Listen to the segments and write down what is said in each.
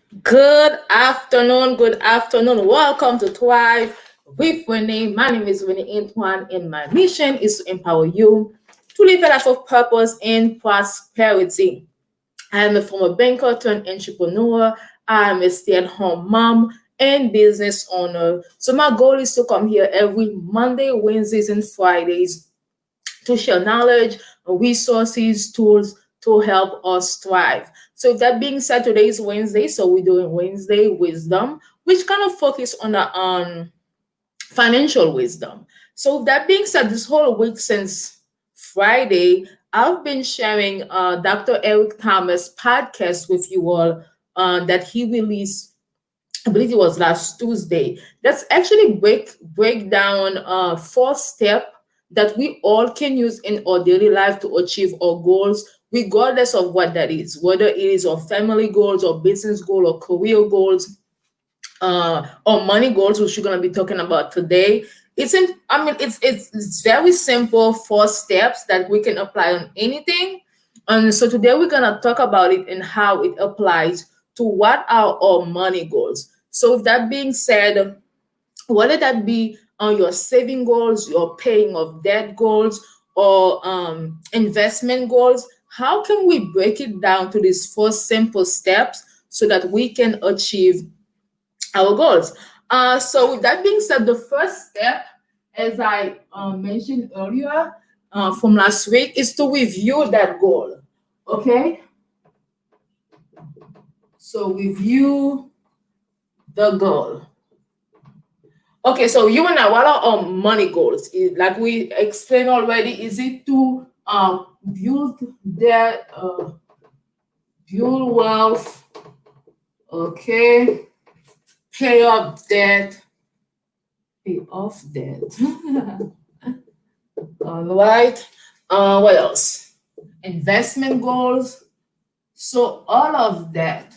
Good afternoon, good afternoon. Welcome to Thrive with Renee. My name is Renee Antoine, and my mission is to empower you to live a life of purpose and prosperity. I am a former banker turned entrepreneur. I am a stay-at-home mom and business owner. So my goal is to come here every Monday, Wednesdays, and Fridays to share knowledge, resources, tools to help us thrive. So, with that being said, today is Wednesday, so we're doing Wednesday wisdom, which kind of focus on the financial wisdom. So, with that being said, this whole week since Friday, I've been sharing Dr. Eric Thomas podcast with you all that he released. I believe it was last Tuesday. That's actually break down four step that we all can use in our daily life to achieve our goals, regardless of what that is, whether it is our family goals or business goal or career goals or money goals, which we're gonna be talking about today. It's in, I mean, it's very simple four steps that we can apply on anything. And so today we're gonna talk about it and how it applies to what are our money goals. So with that being said, whether that be on your saving goals, your paying of debt goals, or investment goals, how can we break it down to these four simple steps so that we can achieve our goals? So, with that being said, the first step, as I mentioned earlier from last week, is to review that goal. Okay, so review the goal. Okay, so you and I, what are our money goals? Like we explained already, is it to build that build wealth? Okay, pay off debt, pay off debt. All right. What else? Investment goals. So all of that.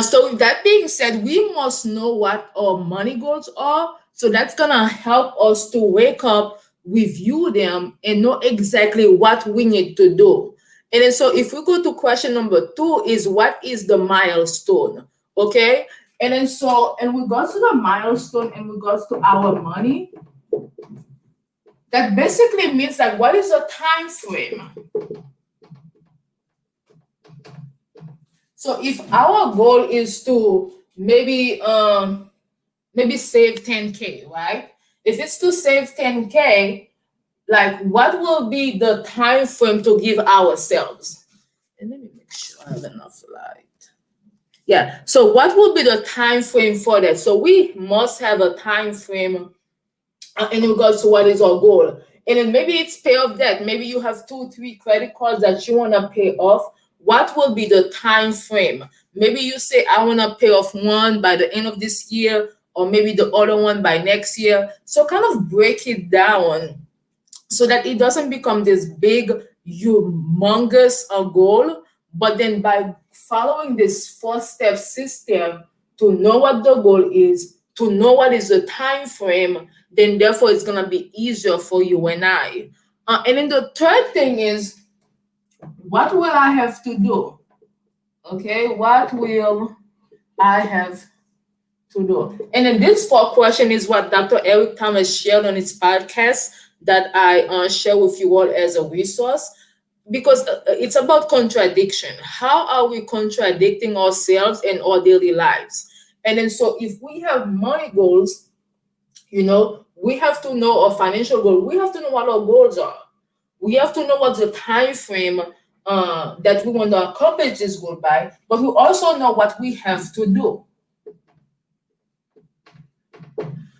So with that being said, we must know what our money goals are. So that's gonna help us to wake up, review them, and know exactly what we need to do. And then so if we go to question number two, is what is the milestone? Okay. And then so in regards to the milestone, in regards to our money, that basically means that what is the time frame? So if our goal is to maybe save 10K, right? If it's to save 10K, like what will be the time frame to give ourselves? And let me make sure I have enough light. Yeah. So what will be the time frame for that? So we must have a time frame in regards to what is our goal. And then maybe it's pay off debt. Maybe you have two, three credit cards that you want to pay off. What will be the time frame? Maybe you say, I want to pay off one by the end of this year, or maybe the other one by next year. So kind of break it down so that it doesn't become this big, humongous goal. But then by following this four-step system to know what the goal is, to know what is the time frame, then therefore it's gonna be easier for you and I. And then the third thing is, what will I have to do? Okay, what will I have to do? And then this fourth question is what Dr. Eric Thomas shared on his podcast that I share with you all as a resource because it's about contradiction. How are we contradicting ourselves in our daily lives? And then so if we have money goals, we have to know our financial goal. We have to know what our goals are. We have to know what's the time frame that we want to accomplish this goal by, but we also know what we have to do.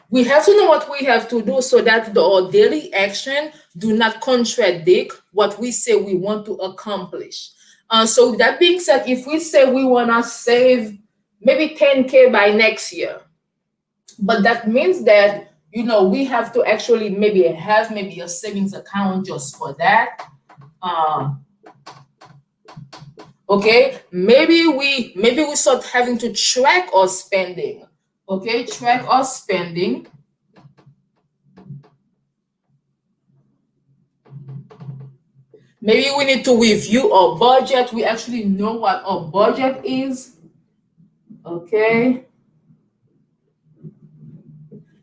We have to know what we have to do so that our daily action do not contradict what we say we want to accomplish. So that being said, if we say we want to save maybe 10K by next year, but that means that we have to actually maybe have maybe a savings account just for that. Uh, okay, maybe we start having to track our spending. Okay, track our spending. Maybe we need to review our budget. We actually know what our budget is. Okay.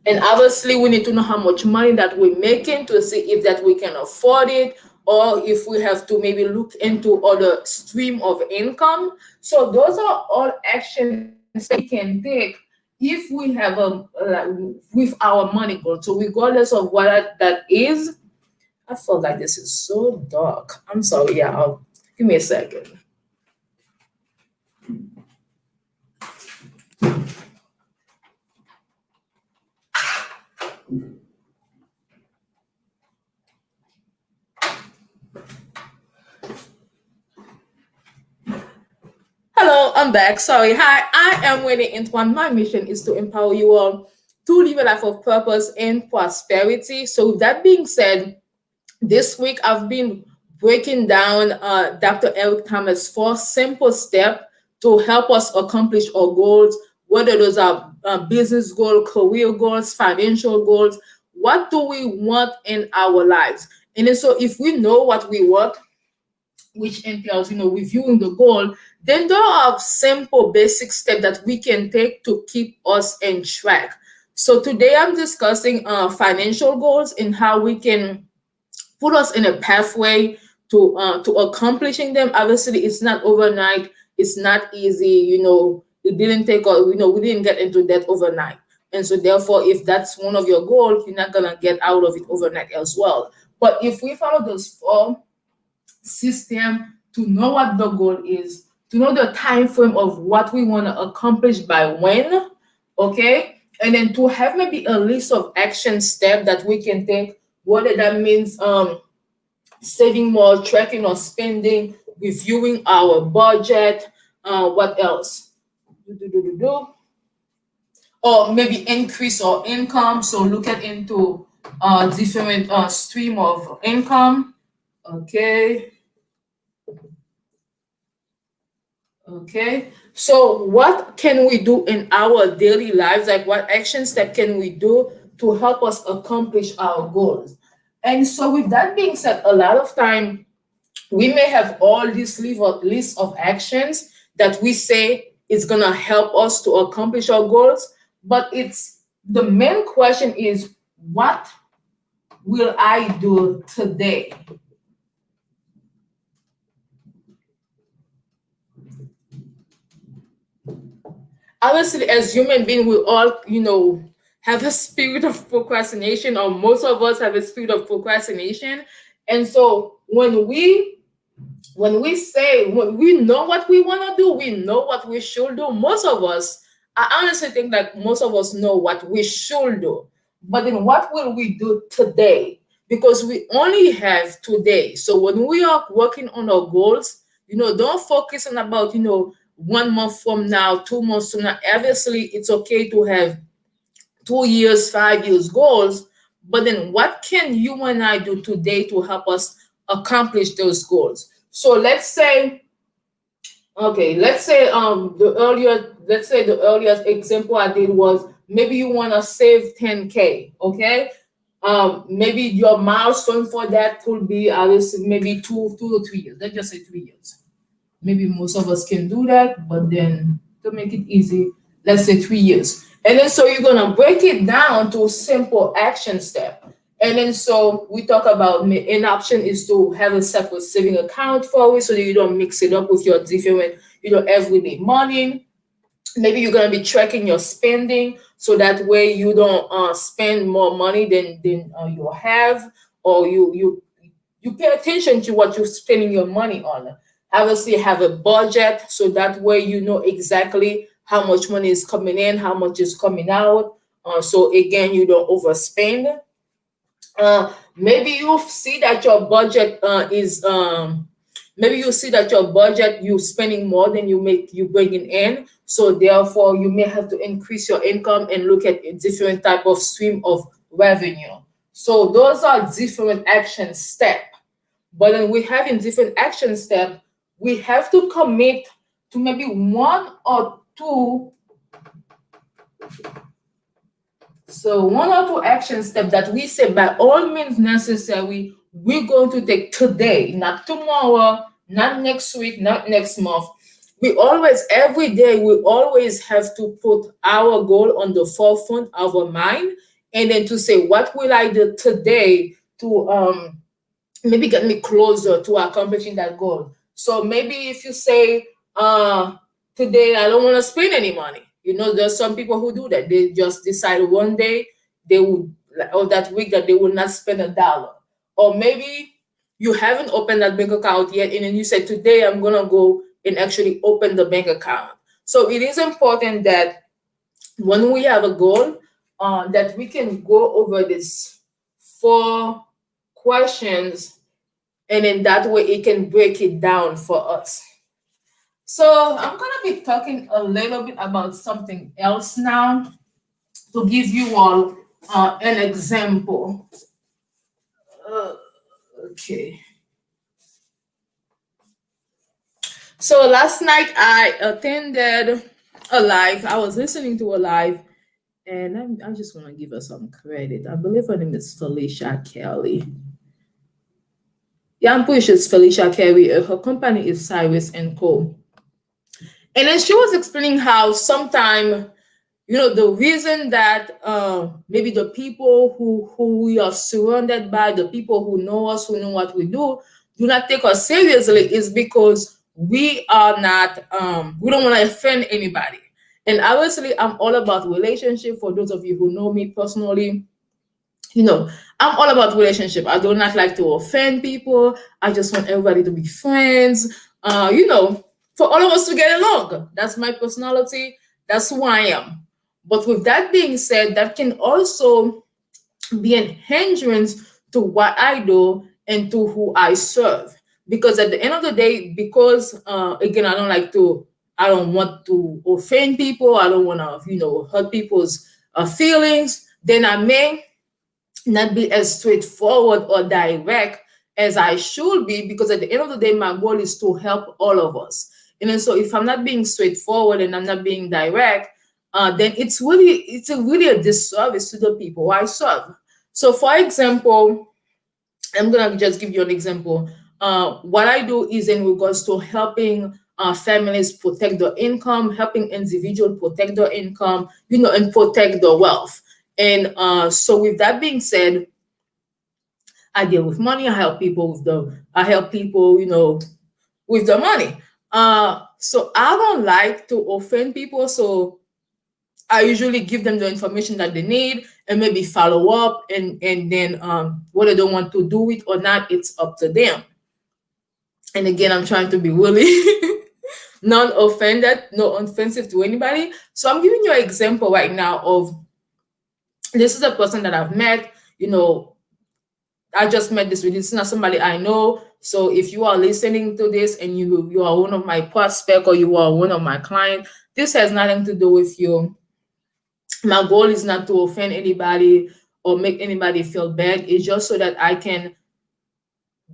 And obviously we need to know how much money that we're making to see if that we can afford it, or if we have to maybe look into other stream of income. So those are all actions that we can take if we have with our money goal. So regardless of what that is, I feel like this is so dark. I'm sorry, y'all. Give me a second. Hello, I'm back. Sorry. Hi, I am Winnie Antoine. My mission is to empower you all to live a life of purpose and prosperity. So, with that being said, this week I've been breaking down Dr. Eric Thomas' 4 simple steps to help us accomplish our goals, whether those are business goals, career goals, financial goals. What do we want in our lives? And then, so if we know what we want, which entails, reviewing the goal, then there are simple basic steps that we can take to keep us in track. So today I'm discussing financial goals and how we can put us in a pathway to accomplishing them. Obviously, it's not overnight. It's not easy. It didn't take. We didn't get into that overnight. And so, therefore, if that's one of your goals, you're not gonna get out of it overnight as well. But if we follow those 4 system to know what the goal is, to know the time frame of what we want to accomplish by when, okay, and then to have maybe a list of action steps that we can take, whether that means saving more, tracking or spending, reviewing our budget, what else? Or maybe increase our income. So look at into different stream of income. Okay. Okay. So what can we do in our daily lives? Like what action step can we do to help us accomplish our goals? And so with that being said, a lot of time we may have all this list of actions that we say is gonna help us to accomplish our goals, but it's the main question is, what will I do today? Obviously, as human beings, we all, have a spirit of procrastination, or most of us have a spirit of procrastination. And so when we say, when we know what we want to do, we know what we should do. Most of us, I honestly think that most of us know what we should do. But then what will we do today? Because we only have today. So when we are working on our goals, don't focus on about, 1 month from now, 2 months from now. Obviously, it's okay to have 2 years, 5 years goals. But then what can you and I do today to help us accomplish those goals? So let's say the earliest example I did was, maybe you want to save 10K, okay? Maybe your milestone for that could be, obviously, maybe 2 to 3 years. Let's just say 3 years. Maybe most of us can do that, but then to make it easy, let's say 3 years. And then so you're gonna break it down to a simple action step. And then so we talk about, an option is to have a separate saving account for it so that you don't mix it up with your different, everyday money. Maybe you're gonna be tracking your spending so that way you don't spend more money than you have, or you pay attention to what you're spending your money on. Obviously, have a budget so that way you know exactly how much money is coming in, how much is coming out. So again, you don't overspend. Maybe you see that your budget is maybe you see that your budget, you spending more than you bringing in. So therefore, you may have to increase your income and look at a different type of stream of revenue. So those are different action steps. But then we have in different action steps, we have to commit to maybe 1 or 2. So 1 or 2 action steps that we say by all means necessary, we're going to take today, not tomorrow, not next week, not next month. We always, every day, we always have to put our goal on the forefront of our mind, and then to say, what will I do today to maybe get me closer to accomplishing that goal. So maybe if you say, today I don't want to spend any money. There's some people who do that. They just decide one day they would, or that week, that they will not spend a dollar. Or maybe you haven't opened that bank account yet, and then you said, today I'm gonna go and actually open the bank account. So it is important that when we have a goal, that we can go over this 4 questions, and in that way it can break it down for us. So I'm gonna be talking a little bit about something else now, to give you all an example. Uh, okay. So last night I attended a live. I was listening to a live, and I just want to give her some credit. I believe her name is Felicia Kelly. Yeah, I'm pretty sure it's Felicia Kelly. Her company is Cyrus and Co. And then she was explaining how sometimes, the reason that maybe the people who we are surrounded by, the people who know us, who know what we do not take us seriously, is because we are not, we don't want to offend anybody. And obviously, I'm all about relationship. For those of you who know me personally, I'm all about relationship. I do not like to offend people. I just want everybody to be friends. For all of us to get along. That's my personality. That's who I am. But with that being said, that can also be an hindrance to what I do and to who I serve. Because at the end of the day, because again, I don't want to offend people. I don't want to, hurt people's feelings. Then I may not be as straightforward or direct as I should be, because at the end of the day, my goal is to help all of us. And then so if I'm not being straightforward and I'm not being direct, then it's really a disservice to the people I serve. So for example, I'm gonna just give you an example. What I do is in regards to helping families protect their income, helping individuals protect their income, and protect their wealth. And so, with that being said, I deal with money. I help people, with the money. So I don't like to offend people. So I usually give them the information that they need and maybe follow up, and then whether they want to do it or not, it's up to them. And again, I'm trying to be really non-offended, no offensive to anybody. So I'm giving you an example right now of, this is a person that I've met. I just met this with, this is not somebody I know. So if you are listening to this and you are one of my prospect, or you are one of my client, this has nothing to do with you. My goal is not to offend anybody or make anybody feel bad. It's just so that I can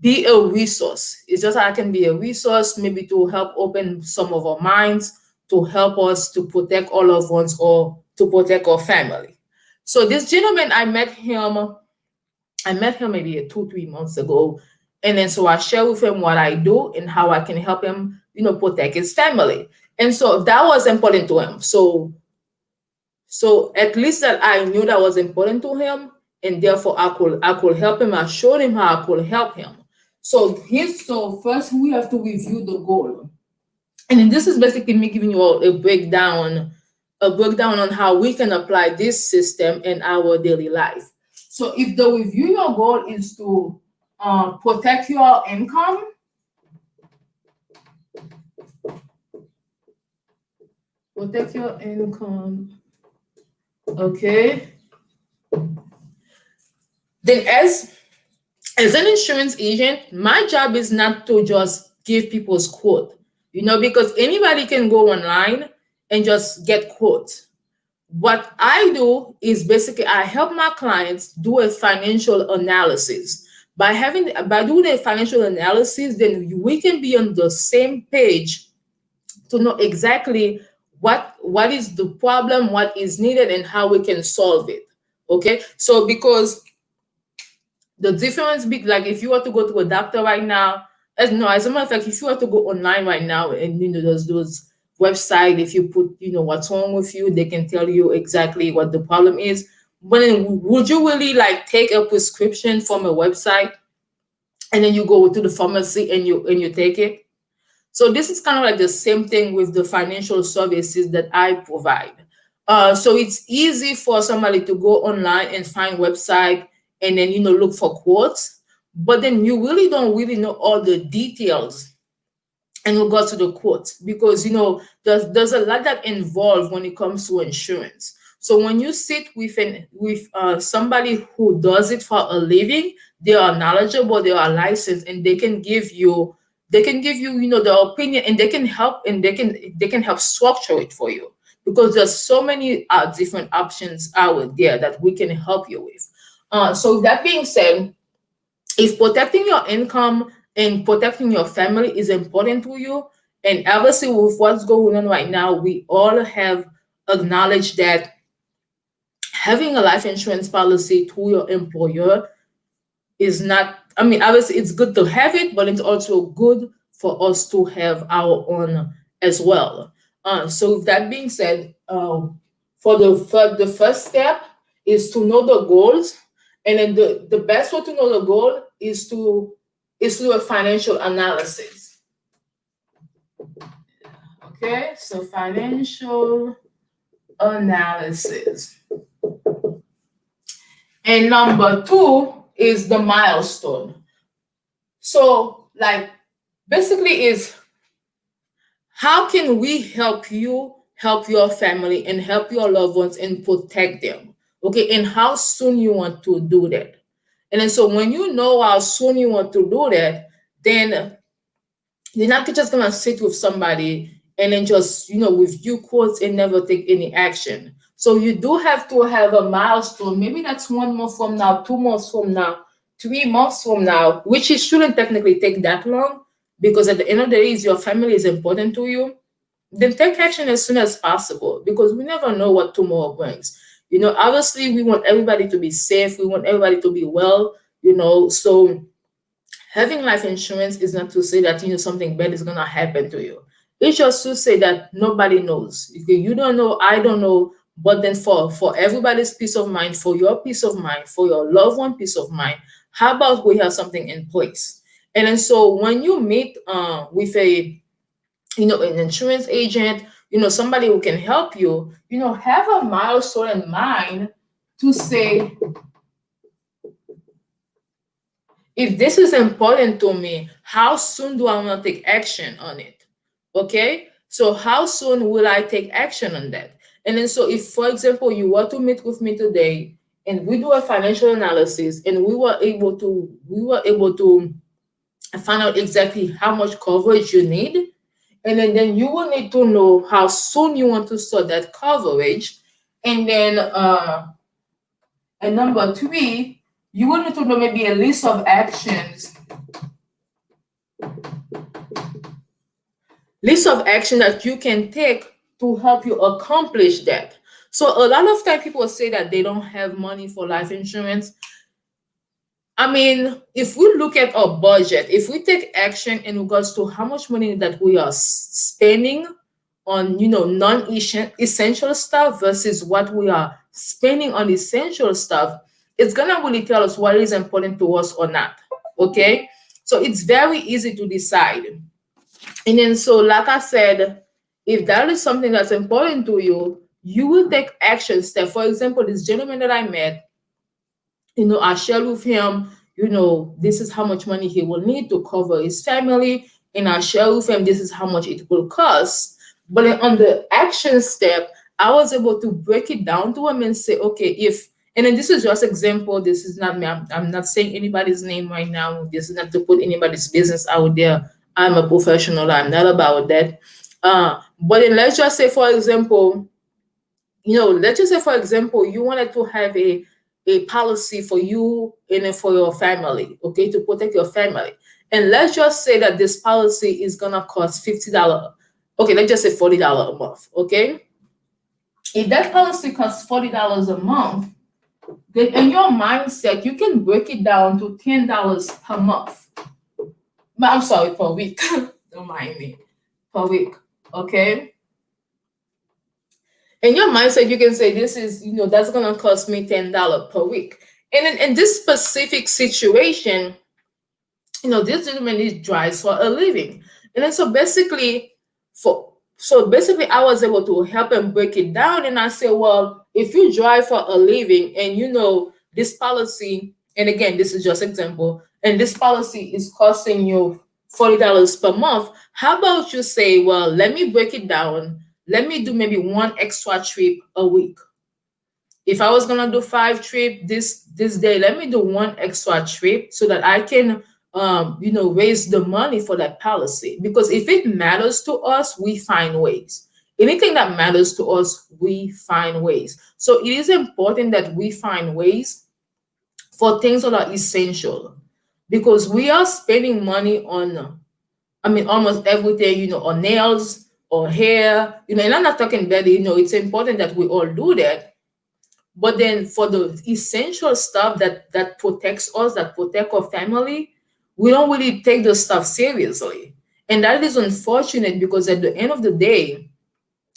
be a resource. It's just I can be a resource, maybe to help open some of our minds, to help us to protect all of us, or to protect our family. So this gentleman, I met him maybe 2, 3 months ago. And then so I share with him what I do and how I can help him, protect his family. And so that was important to him. So at least that I knew that was important to him, and therefore I could help him. I showed him how I could help him. So first we have to review the goal. And then this is basically me giving you all a breakdown on how we can apply this system in our daily life. So if the review your goal is to protect your income, okay, then as an insurance agent, my job is not to just give people's quote, because anybody can go online and just get quotes. What I do is basically I help my clients do a financial analysis. By doing a financial analysis, then we can be on the same page to know exactly what is the problem, what is needed, and how we can solve it. Okay, so because The difference be like if you were to go to a doctor right now, as a matter of fact, if you were to go online right now and those website, if you put what's wrong with you, they can tell you exactly what the problem is. But then would you really like take a prescription from a website and then you go to the pharmacy and you take it? So this is kind of like the same thing with the financial services that I provide. So it's easy for somebody to go online and find website and then look for quotes, but then you really don't really know all the details in regards to the quotes, because there's a lot that involved when it comes to insurance. So when you sit with somebody who does it for a living, they are knowledgeable, they are licensed, and they can give you their opinion, and they can help structure it for you, because there's so many different options out there that we can help you with. So that being said, if protecting your income and protecting your family is important to you, and obviously with what's going on right now, we all have acknowledged that having a life insurance policy through your employer is not, I mean, obviously it's good to have it, but it's also good for us to have our own as well. So with that being said, for the first step is to know the goals, and then the best way to know the goal is to do a financial analysis. Okay, so financial analysis. And number two is the milestone. So, like, basically, is how can we help you help your family and help your loved ones and protect them? Okay, and how soon you want to do that? And then, so when you know how soon you want to do that, then you're not just gonna sit with somebody and then just with you quotes and never take any action. So you do have to have a milestone. Maybe that's 1 month from now, 2 months from now, 3 months from now, which it shouldn't technically take that long, because at the end of the day, your family is important to you. Then take action as soon as possible, because we never know what tomorrow brings. Obviously, we want everybody to be safe. We want everybody to be well. So having life insurance is not to say that something bad is gonna happen to you. It's just to say that nobody knows. Okay, you don't know, I don't know, but then for everybody's peace of mind, for your peace of mind, for your loved one peace of mind, how about we have something in place? And then so when you meet with an insurance agent, somebody who can help you, have a milestone in mind to say, if this is important to me, how soon do I want to take action on it? Okay, so how soon will I take action on that? And then, so if, for example, you were to meet with me today and we do a financial analysis, and we were able to find out exactly how much coverage you need, and then you will need to know how soon you want to start that coverage. And then and number three, you will need to know maybe a list of actions, that you can take to help you accomplish that. So a lot of time people say that they don't have money for life insurance. I mean, if we look at our budget, if we take action in regards to how much money that we are spending on, non-essential stuff versus what we are spending on essential stuff, it's gonna really tell us what is important to us or not. Okay, so it's very easy to decide. And then, so like I said, if that is something that's important to you, you will take action step. For example, this gentleman that I met, I shared with him, this is how much money he will need to cover his family. And I shared with him, this is how much it will cost. But then on the action step, I was able to break it down to him and say, okay, and then this is just example. This is not me. I'm not saying anybody's name right now. This is not to put anybody's business out there. I'm a professional. I'm not about that. But then let's just say, for example, you wanted to have a policy for you and then for your family, okay, to protect your family. And let's just say that this policy is gonna cost $50. Okay, let's just say $40 a month. Okay, if that policy costs $40 a month, then in your mindset, you can break it down to $10 per month. I'm sorry, per week. Don't mind me. Per week. Okay. In your mindset, you can say this is, that's gonna cost me $10 per week. And in this specific situation, this gentleman needs drives for a living. And then so basically I was able to help him break it down, and I said, well, if you drive for a living and this policy, and again, this is just example, and this policy is costing you $40 per month, how about you say, well, let me break it down. Let me do maybe one extra trip a week. If I was gonna do 5 trip this day, let me do one extra trip so that I can raise the money for that policy. Because if it matters to us, we find ways. Anything that matters to us, we find ways. So it is important that we find ways for things that are essential, because we are spending money on, I mean, almost everything, on nails or hair, and I'm not talking bad, it's important that we all do that. But then for the essential stuff that protects us, that protect our family, we don't really take the stuff seriously. And that is unfortunate, because at the end of the day,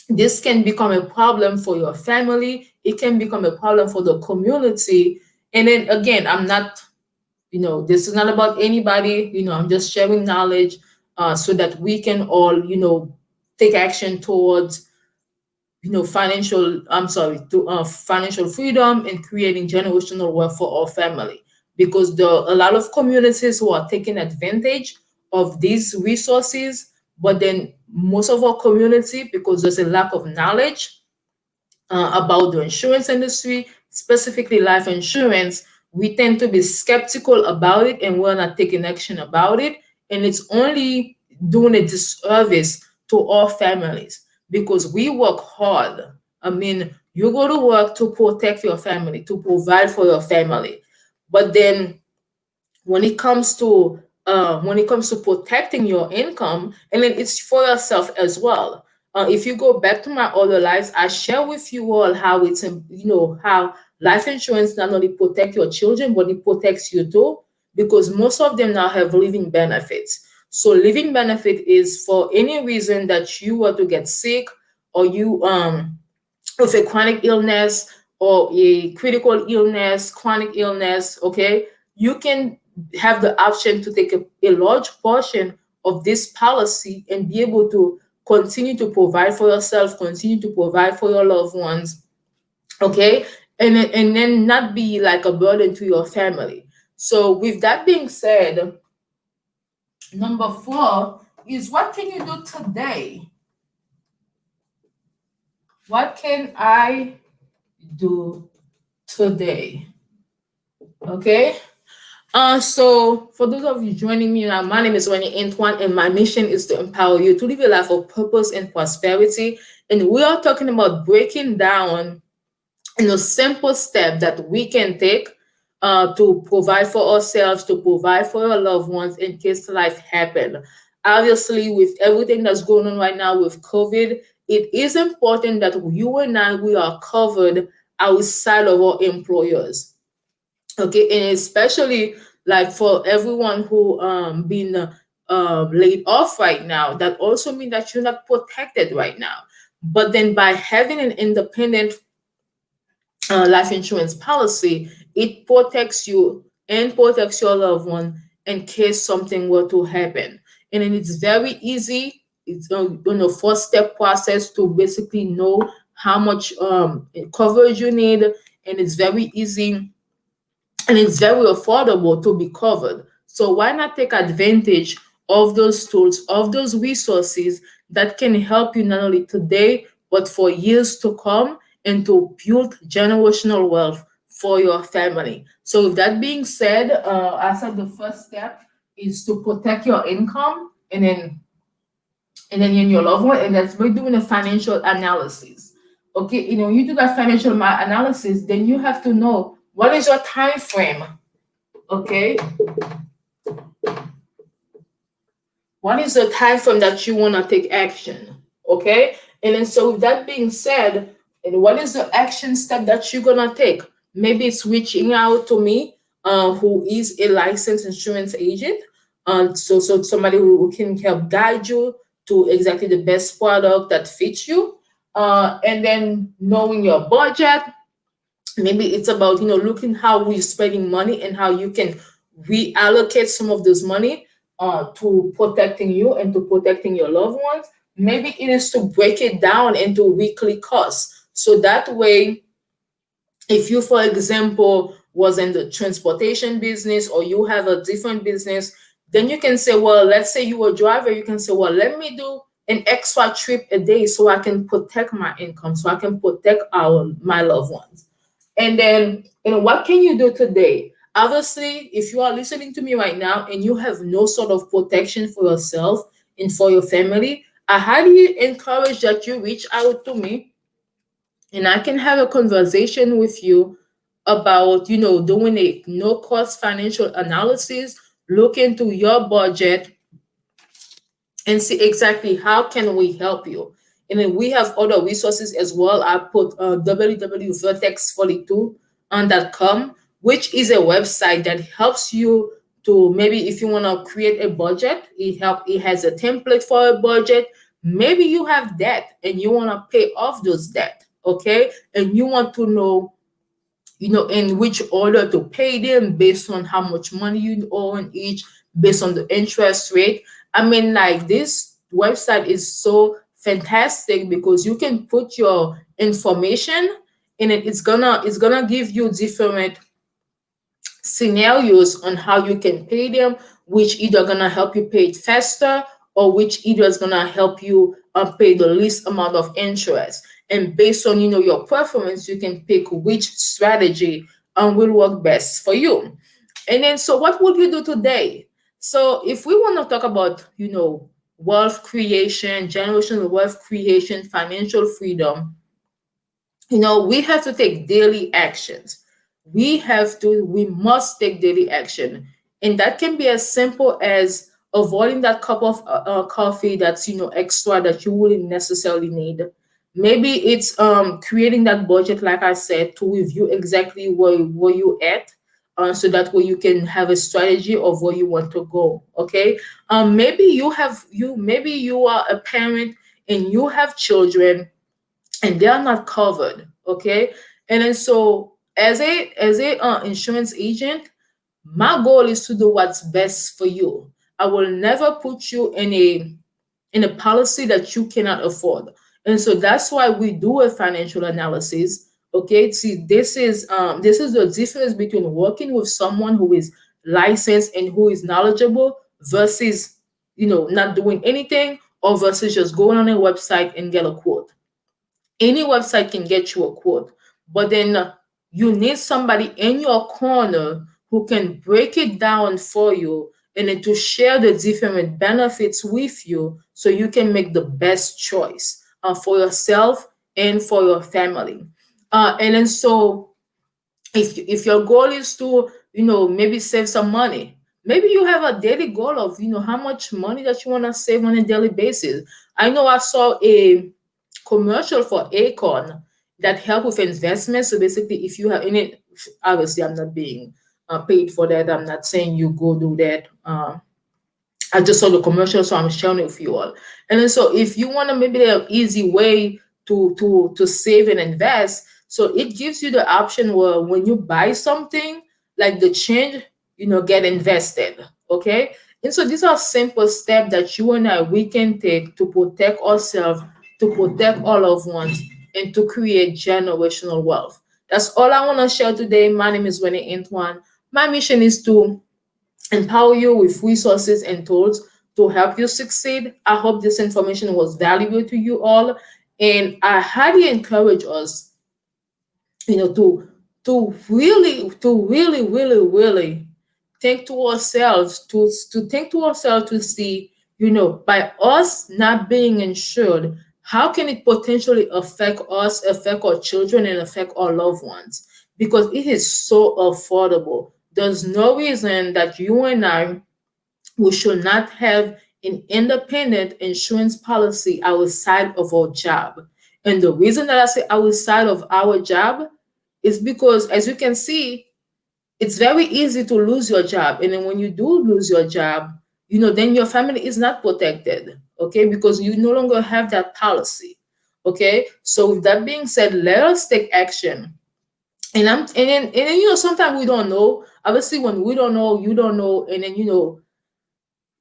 this can become a problem for your family. It can become a problem for the community. And then again, I'm not, this is not about anybody, I'm just sharing knowledge, so that we can all, take action towards financial, I'm sorry, to financial freedom and creating generational wealth for our family. Because there are a lot of communities who are taking advantage of these resources, but then most of our community, because there's a lack of knowledge about the insurance industry, specifically life insurance, we tend to be skeptical about it, and we're not taking action about it. And it's only doing a disservice to our families, because we work hard. I mean, you go to work to protect your family, to provide for your family. But then when it comes to protecting your income, and then it's for yourself as well. If you go back to my other lives, I share with you all how how life insurance not only protect your children, but it protects you too, because most of them now have living benefits. So living benefit is for any reason that you were to get sick, or you with a chronic illness or a critical illness, chronic illness, okay, you can have the option to take a large portion of this policy and be able to continue to provide for yourself, continue to provide for your loved ones, okay, and then not be like a burden to your family. So, with that being said, number 4 is, what can you do today? What can I do today? Okay. So for those of you joining me now, my name is Antoine, and my mission is to empower you to live a life of purpose and prosperity. And we are talking about breaking down a simple step that we can take to provide for ourselves, to provide for our loved ones in case life happen. Obviously, with everything that's going on right now with COVID, it is important that you and I, we are covered outside of our employers. Okay, and especially like for everyone who been laid off right now, that also means that you're not protected right now. But then by having an independent life insurance policy, it protects you and protects your loved one in case something were to happen. And then it's very easy. It's a 4-step process to basically know how much coverage you need, and it's very easy and it's very affordable to be covered. So why not take advantage of those tools, of those resources that can help you not only today, but for years to come, and to build generational wealth for your family. So with that being said, I said the first step is to protect your income, and then in your loved one, and that's by doing a financial analysis. Okay, you do that financial analysis, then you have to know what is your time frame. Okay, what is the time frame that you want to take action? Okay, and then so with that being said, and what is the action step that you're gonna take? maybe it's reaching out to me, who is a licensed insurance agent, so somebody who can help guide you to exactly the best product that fits you, and then knowing your budget. Maybe it's about looking how we're spending money and how you can reallocate some of this money to protecting you and to protecting your loved ones. Maybe it is to break it down into weekly costs, so that way, if you, for example, was in the transportation business or you have a different business, then you can say, well, let's say you are a driver, you can say, well, let me do an extra trip a day so I can protect my income, so I can protect our my loved ones. And then, what can you do today? Obviously, if you are listening to me right now and you have no sort of protection for yourself and for your family, I highly encourage that you reach out to me and I can have a conversation with you about, doing a no cost financial analysis, look into your budget, and see exactly how can we help you. And then we have other resources as well. I put www.vertex42.com, which is a website that helps you to, maybe if you want to create a budget, it has a template for a budget. Maybe you have debt and you want to pay off those debt, okay? And you want to know, in which order to pay them based on how much money you owe in each, based on the interest rate. I mean, like, this website is so fantastic because you can put your information in it. It's gonna give you different scenarios on how you can pay them, which either gonna help you pay it faster or which either is gonna help you pay the least amount of interest. And based on your preference, you can pick which strategy will work best for you. And then, so what would you do today? So if we want to talk about wealth creation, generational wealth creation, financial freedom, we have to take daily actions. We must take daily action. And that can be as simple as avoiding that cup of coffee that's, extra that you wouldn't necessarily need. Maybe it's creating that budget, like I said, to review exactly where you at. So that way you can have a strategy of where you want to go. Okay. Maybe you are a parent and you have children and they are not covered, okay? And then, so as a insurance agent, my goal is to do what's best for you. I will never put you in a policy that you cannot afford. And so that's why we do a financial analysis. Okay, see, this is the difference between working with someone who is licensed and who is knowledgeable versus not doing anything, or versus just going on a website and get a quote. Any website can get you a quote, but then you need somebody in your corner who can break it down for you and then to share the different benefits with you so you can make the best choice for yourself and for your family. And then, so if your goal is to maybe save some money, maybe you have a daily goal of how much money that you want to save on a daily basis. I know I saw a commercial for Acorn that help with investments. So basically, if you have in it, obviously I'm not being paid for that. I'm not saying you go do that. I just saw the commercial, so I'm sharing it with you all. And then, so if you want to, maybe an easy way to save and invest, so it gives you the option where when you buy something, like the change, get invested. Okay, and so these are simple steps that you and I we can take to protect ourselves, to protect our loved ones, and to create generational wealth. That's all I want to share today. My name is Winnie Antoine. My mission is to empower you with resources and tools to help you succeed. I hope this information was valuable to you all. And I highly encourage us, to really think to ourselves, to think to ourselves to see, by us not being insured, how can it potentially affect us, affect our children, and affect our loved ones? Because it is so affordable. There's no reason that you and I, we should not have an independent insurance policy outside of our job. And the reason that I say outside of our job It's because, as you can see, it's very easy to lose your job. And then when you do lose your job, then your family is not protected, okay? Because you no longer have that policy, okay? So with that being said, let us take action. And then sometimes we don't know. Obviously, when we don't know, you don't know, and then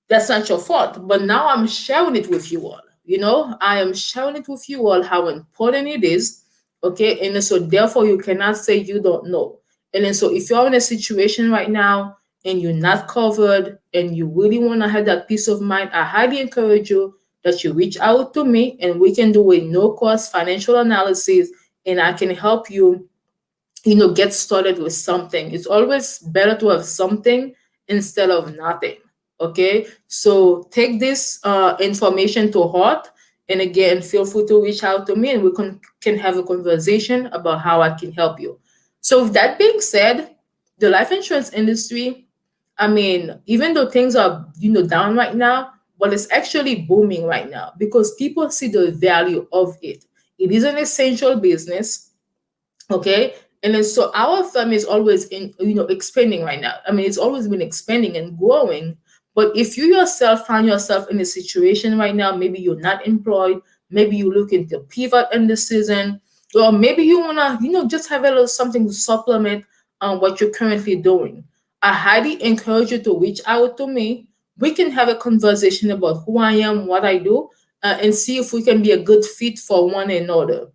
that's not your fault. But now I'm sharing it with you all. I am sharing it with you all how important it is. Okay. And then so therefore you cannot say you don't know. And then so if you're in a situation right now and you're not covered and you really want to have that peace of mind, I highly encourage you that you reach out to me and we can do a no cost financial analysis and I can help you get started with something. It's always better to have something instead of nothing. Okay, so take this information to heart, and again, feel free to reach out to me, and we can have a conversation about how I can help you. So, with that being said, the life insurance industry, I mean, even though things are down right now, but it's actually booming right now because people see the value of it. It is an essential business. Okay. And then so our firm is always in expanding right now. I mean, it's always been expanding and growing. But if you yourself find yourself in a situation right now, maybe you're not employed, maybe you're looking to pivot in the season, or maybe you wanna just have a little something to supplement what you're currently doing, I highly encourage you to reach out to me. We can have a conversation about who I am, what I do, and see if we can be a good fit for one another.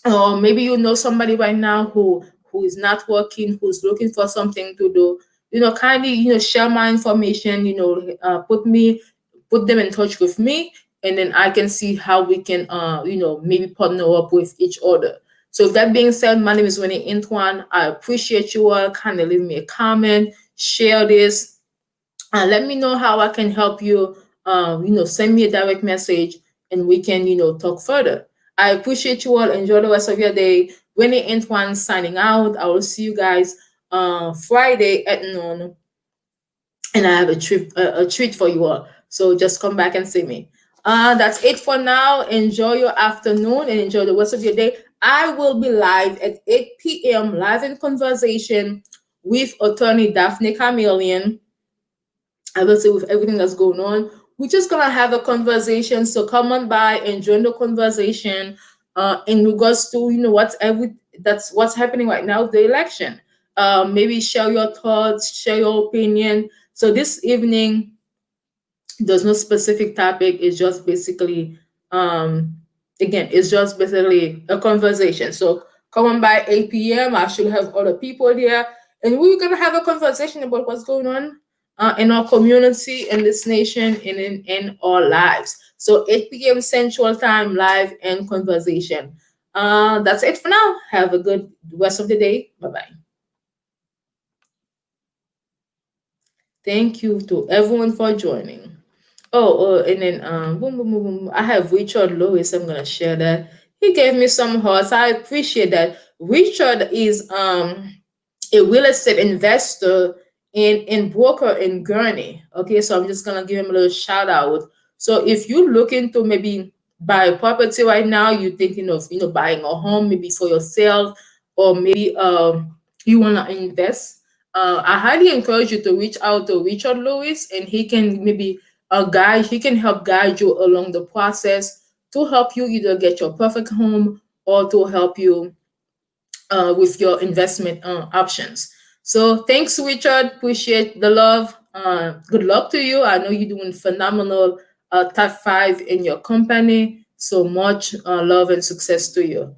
Or maybe somebody right now who is not working, who's looking for something to do. Kindly share my information. Put them in touch with me, and then I can see how we can maybe partner up with each other. So with that being said, my name is Winnie Antoine. I appreciate you all. Kind of leave me a comment, share this, let me know how I can help you. Send me a direct message and we can, talk further. I appreciate you all. Enjoy the rest of your day. Winnie Antoine signing out. I will see you guys Friday at noon, and I have a treat for you all. So just come back and see me. That's it for now. Enjoy your afternoon and enjoy the rest of your day. I will be live at 8 p.m. live in conversation with attorney Daphne Chameleon. I will say with everything that's going on, we're just gonna have a conversation. So come on by and join the conversation in regards to that's what's happening right now with the election. Maybe share your thoughts, share your opinion. So this evening, there's no specific topic. It's just basically, again, it's just basically a conversation. So come on by 8 p.m. I should have other people there, and we're gonna have a conversation about what's going on in our community, in this nation, and in our lives. So 8 p.m. Central Time, live and conversation. That's it for now. Have a good rest of the day. Bye bye. Thank you to everyone for joining. Oh, and then boom, boom, boom, boom. I have Richard Lewis. I'm gonna share that. He gave me some hearts. I appreciate that. Richard is a real estate investor in broker in Gurney. Okay, so I'm just gonna give him a little shout out. So if you're looking to maybe buy a property right now, you're thinking of buying a home maybe for yourself, or maybe you wanna invest. I highly encourage you to reach out to Richard Lewis, and he can maybe guide. He can help guide you along the process to help you either get your perfect home or to help you with your investment options. So thanks, Richard. Appreciate the love. Good luck to you. I know you're doing phenomenal. Top five in your company. So much love and success to you.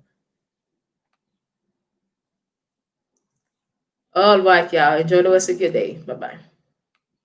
All right, y'all. Enjoy the rest of your day. Bye bye.